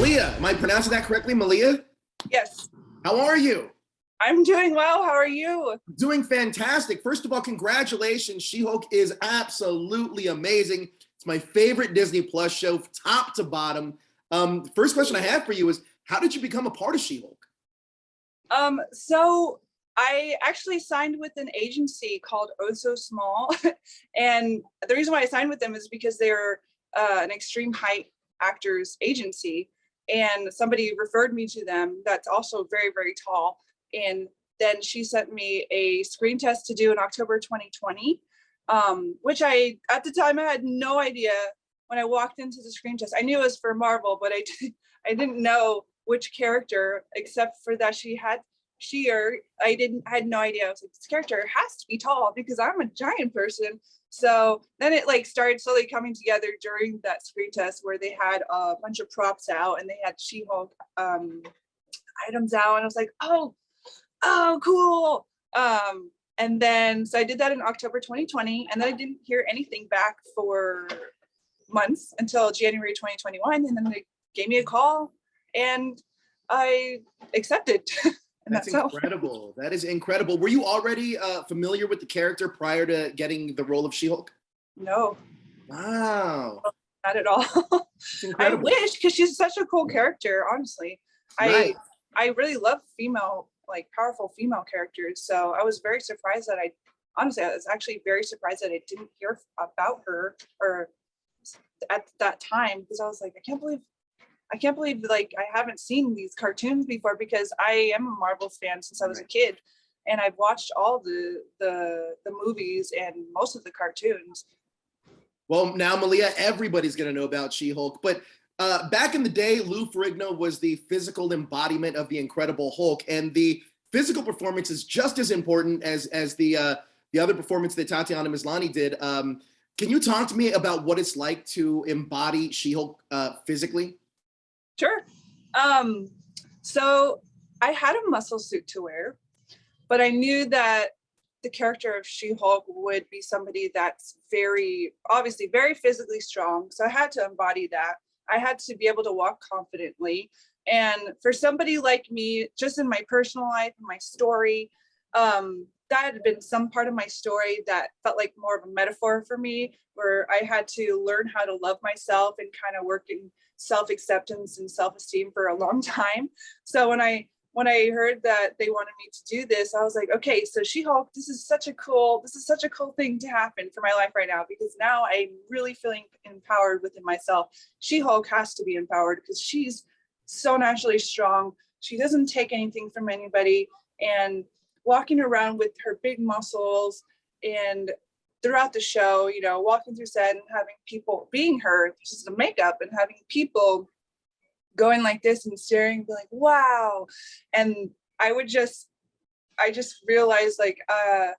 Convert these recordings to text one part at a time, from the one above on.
Malia, am I pronouncing that correctly, Malia? Yes. How are you? I'm doing well. How are you? Doing fantastic. First of all, congratulations. She-Hulk is absolutely amazing. It's my favorite Disney Plus show, top to bottom. First question I have for you is, how did you become a part of She-Hulk? So I actually signed with an agency called Oh So Small. And the reason why I signed with them is because they're an extreme height actors agency. And somebody referred me to them that's also very, very tall. And then she sent me a screen test to do in October 2020, which at the time, I had no idea when I walked into the screen test. I knew it was for Marvel, but I didn't know which character, except for that I had no idea. I was like, this character has to be tall because I'm a giant person. So then it like started slowly coming together during that screen test where they had a bunch of props out and they had She-Hulk items out, and I was like, oh, cool. And then so I did that in October 2020, and then I didn't hear anything back for months until January 2021, and then they gave me a call and I accepted. And That's incredible. That is incredible. Were you already familiar with the character prior to getting the role of She-Hulk? No. Wow. Not at all. I wish, because she's such a cool character, honestly. Right. I really love female, like powerful female characters. So I was very surprised that I was actually very surprised that I didn't hear about her or at that time, because I was like, I can't believe like I haven't seen these cartoons before, because I am a Marvel fan since I was a kid, and I've watched all the movies and most of the cartoons. Well, now, Malia, everybody's going to know about She-Hulk, but back in the day, Lou Ferrigno was the physical embodiment of the Incredible Hulk, and the physical performance is just as important as the other performance that Tatiana Maslany did. Can you talk to me about what it's like to embody She-Hulk physically? Sure. So I had a muscle suit to wear, but I knew that the character of She-Hulk would be somebody that's obviously very physically strong. So I had to embody that. I had to be able to walk confidently. And for somebody like me, just in my personal life, my story, that had been some part of my story that felt like more of a metaphor for me, where I had to learn how to love myself and kind of work in self-acceptance and self-esteem for a long time. So when I heard that they wanted me to do this, I was like, okay, so She-Hulk, this is such a cool thing to happen for my life right now, because now I'm really feeling empowered within myself. She-Hulk has to be empowered because she's so naturally strong. She doesn't take anything from anybody, and walking around with her big muscles and throughout the show, walking through set and having people being her, just the makeup, and having people going like this and staring and be like, wow. And I just realized like, I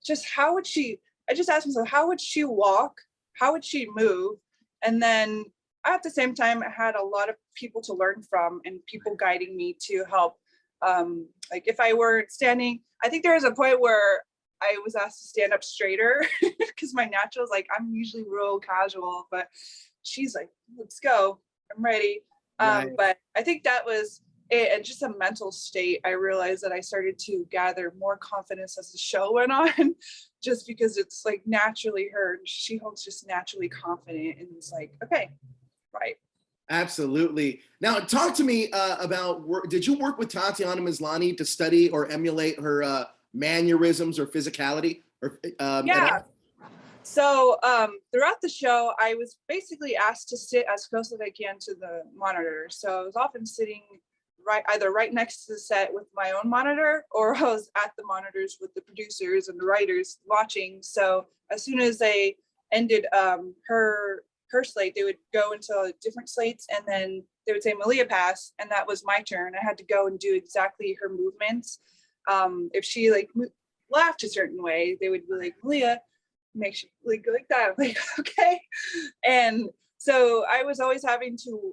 just asked myself, how would she walk? How would she move? And then at the same time, I had a lot of people to learn from and people guiding me to help. Like if I were standing, I think there was a point where I was asked to stand up straighter because my natural is like, I'm usually real casual, but she's like, let's go, I'm ready. Right. But I think that was it, and just a mental state. I realized that I started to gather more confidence as the show went on, just because it's like naturally her. She-Hulk's just naturally confident, and it's like, okay, right. Absolutely. Now, talk to me about did you work with Tatiana Maslany to study or emulate her mannerisms or physicality? Yeah. So throughout the show, I was basically asked to sit as close as I can to the monitor. So I was often sitting either right next to the set with my own monitor, or I was at the monitors with the producers and the writers watching. So as soon as they ended her slate, they would go into different slates, and then they would say Malia pass, and that was my turn. I had to go and do exactly her movements. If she like laughed a certain way, they would be like, Malia, make sure like go like that. I'm like, okay. And so I was always having to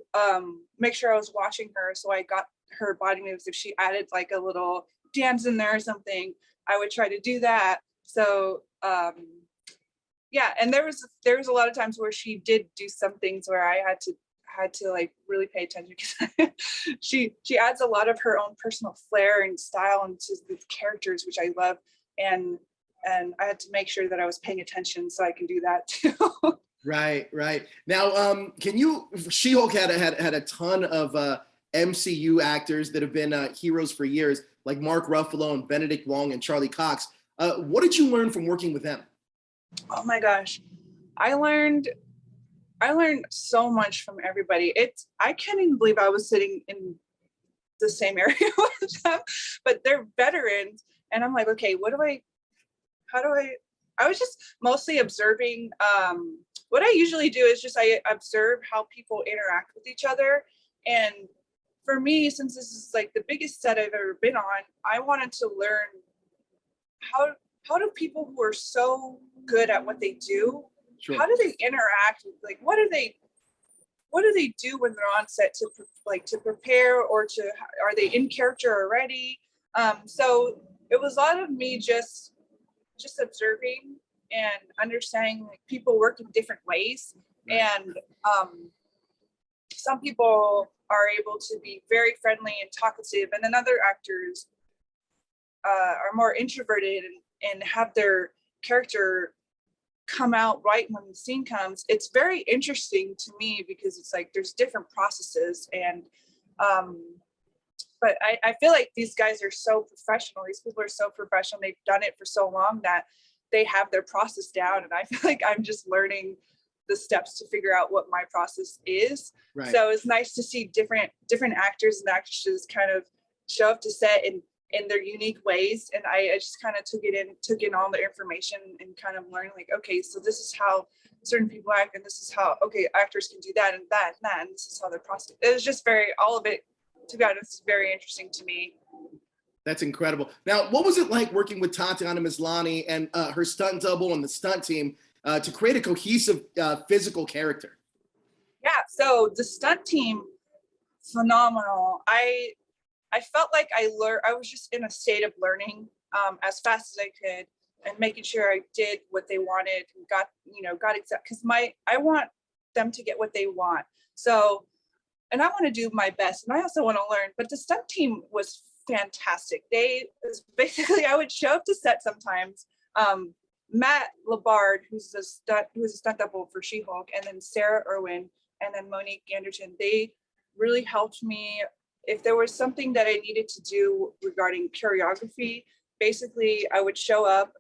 make sure I was watching her, so I got her body moves. If she added like a little dance in there or something, I would try to do that. So yeah, and there was a lot of times where she did do some things where I had to had to like really pay attention because she adds a lot of her own personal flair and style into the characters, which I love. And I had to make sure that I was paying attention so I can do that too. Right, right. Now, She-Hulk had a ton of MCU actors that have been heroes for years, like Mark Ruffalo and Benedict Wong and Charlie Cox. What did you learn from working with them? Oh my gosh, I learned so much from everybody. I can't even believe I was sitting in the same area with them, but they're veterans, and I'm like, okay, I was just mostly observing. What I usually do is just I observe how people interact with each other. And for me, since this is like the biggest set I've ever been on, I wanted to learn how do people who are so good at what they do, Sure. how do they interact? Like, what do they do when they're on set to prepare, or are they in character already? So it was a lot of me just observing and understanding like people work in different ways. Right. And some people are able to be very friendly and talkative, and then other actors are more introverted and have their character come out right when the scene comes. It's very interesting to me because it's like there's different processes. And but I feel like these guys are so professional. These people are so professional. They've done it for so long that they have their process down. And I feel like I'm just learning the steps to figure out what my process is. Right. So it's nice to see different actors and actresses kind of show up to set in their unique ways. And I just kind of took in all the information and kind of learned like, okay, so this is how certain people act, and this is how, okay, actors can do that and that and that, and this is how they're processed. It was just all of it, to be honest, is very interesting to me. That's incredible. Now, what was it like working with Tatiana Maslany and her stunt double and the stunt team to create a cohesive physical character? Yeah, so the stunt team, phenomenal. I felt like I was just in a state of learning as fast as I could and making sure I did what they wanted and got exact, because I want them to get what they want. So, and I want to do my best, and I also want to learn. But the stunt team was fantastic. Basically, I would show up to set sometimes. Matt Labard, who's a stunt double for She-Hulk, and then Sarah Irwin, and then Monique Anderton. They really helped me. If there was something that I needed to do regarding choreography, basically I would show up.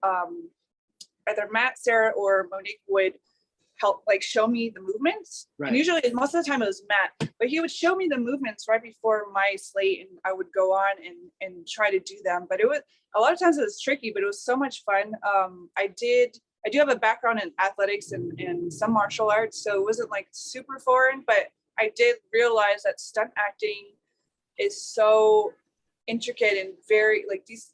Either Matt, Sarah, or Monique would help like show me the movements. Right. And usually most of the time it was Matt, but he would show me the movements right before my slate, and I would go on and try to do them. But it was a lot of times it was tricky, but it was so much fun. I do have a background in athletics and some martial arts, so it wasn't like super foreign, but I did realize that stunt acting is so intricate and very like these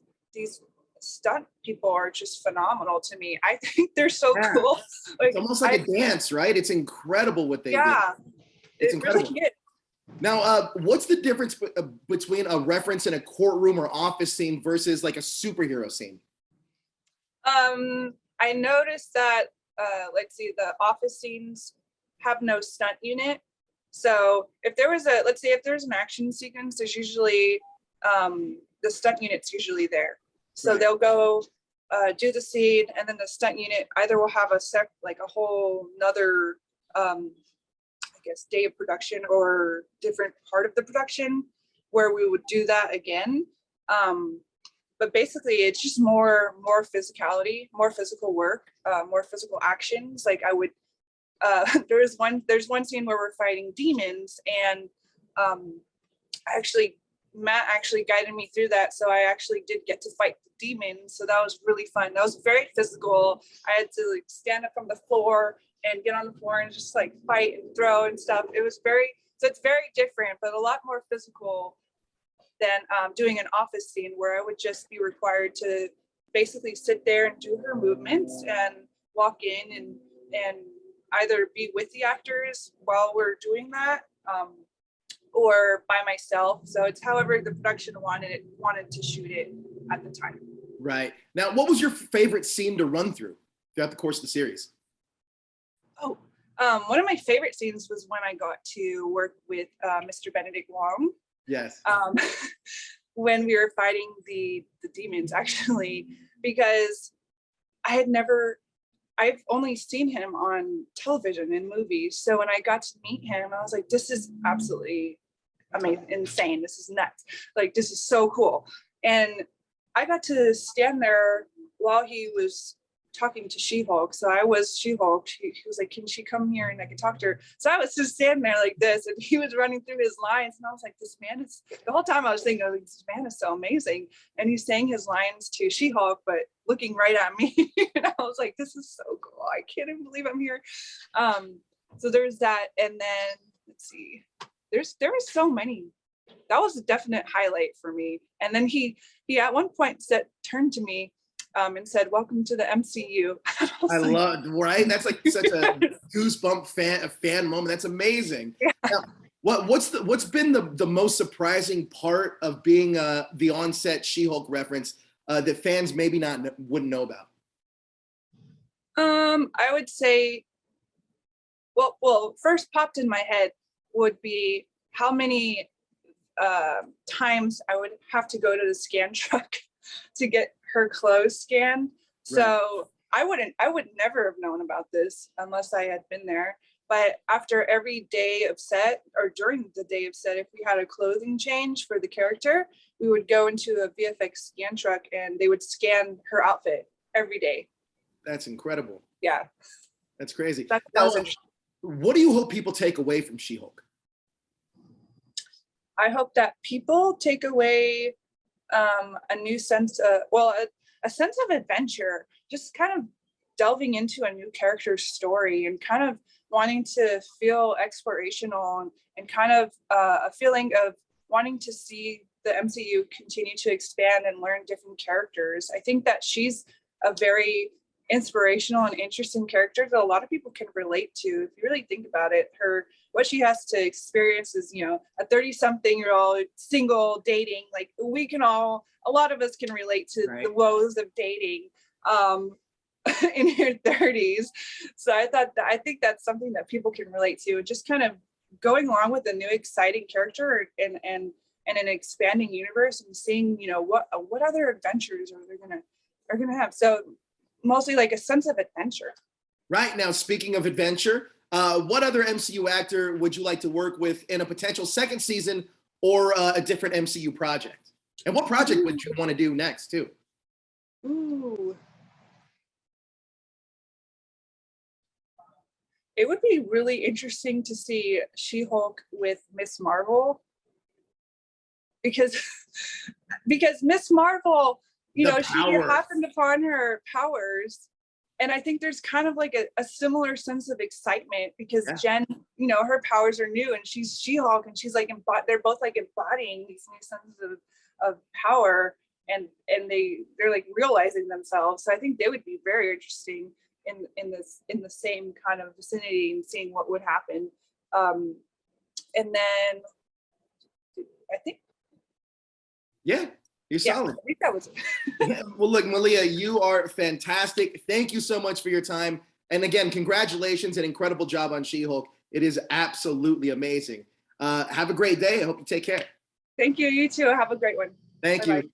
stunt people are just phenomenal to me. I think they're so cool. Like, it's almost like a dance, right? It's incredible what they do. It's incredible. Really now, what's the difference between a reference in a courtroom or office scene versus like a superhero scene? I noticed that the office scenes have no stunt unit. So if there was if there's an action sequence, there's usually the stunt unit's usually there. So right. They'll go do the scene, and then the stunt unit either will have a whole nother day of production or different part of the production where we would do that again. But basically it's just more physicality, more physical work, more physical actions. Like I would there's one scene where we're fighting demons, and Matt actually guided me through that, so I actually did get to fight the demons. So that was really fun. That was very physical. I had to like stand up from the floor and get on the floor and just like fight and throw and stuff. It's very different, but a lot more physical than doing an office scene where I would just be required to basically sit there and do her movements and walk in and either be with the actors while we're doing that, or by myself. So it's however the production wanted to shoot it at the time. Right. Now, what was your favorite scene to run throughout the course of the series? Oh, One of my favorite scenes was when I got to work with Mr. Benedict Wong. Yes. When we were fighting the demons, actually, because I've only seen him on television and movies. So when I got to meet him, I was like, this is absolutely amazing, insane. This is nuts. Like, this is so cool. And I got to stand there while he was talking to She-Hulk. So I was She-Hulk. He was like, can she come here and I can talk to her? So I was just standing there like this, and he was running through his lines. And I was like, this man is, the whole time I was thinking, like, this man is so amazing. And he's saying his lines to She-Hulk, but looking right at me. And I was like, this is so cool. I can't even believe I'm here. So there's that. And then let's see, there was so many. That was a definite highlight for me. And then he at one point turned to me and said, welcome to the MCU. I love, right? That's like such a goosebump fan moment. That's amazing. Yeah. Now, what's been the most surprising part of being the on-set She-Hulk reference that fans maybe wouldn't know about? I would say, well, first popped in my head would be how many times I would have to go to the scan truck to get her clothes scanned. Right. So I would never have known about this unless I had been there. But after every day of set, or during the day of set, if we had a clothing change for the character, we would go into a VFX scan truck and they would scan her outfit every day. That's incredible. Yeah. That's crazy. That was interesting. What do you hope people take away from She-Hulk? I hope that people take away a new sense of, a sense of adventure, just kind of delving into a new character's story and kind of wanting to feel explorational and kind of a feeling of wanting to see the MCU continue to expand and learn different characters. I think that she's a very inspirational and interesting character that a lot of people can relate to. If you really think about it, what she has to experience is, a 30-something-year-old single dating. Like, a lot of us can relate to the woes of dating in your 30s. So I think that's something that people can relate to, just kind of going along with a new exciting character and an expanding universe and seeing, what other adventures are gonna have. So mostly like a sense of adventure. Right. Now, speaking of adventure, what other MCU actor would you like to work with in a potential second season or a different MCU project? And what project would you want to do next, too? Ooh. It would be really interesting to see She-Hulk with Miss Marvel. Because Miss Marvel, she happened upon her powers. And I think there's kind of like a similar sense of excitement because Jen, her powers are new and she's She-Hulk and she's like, they're both like embodying these new senses of power and they're like realizing themselves. So I think they would be very interesting in the same kind of vicinity and seeing what would happen. And then I think. Yeah. You're solid. I think that was it. Yeah. Well, look, Malia, you are fantastic. Thank you so much for your time. And again, congratulations, an incredible job on She-Hulk. It is absolutely amazing. Have a great day. I hope you take care. Thank you. You too. Have a great one. Thank Bye-bye. you.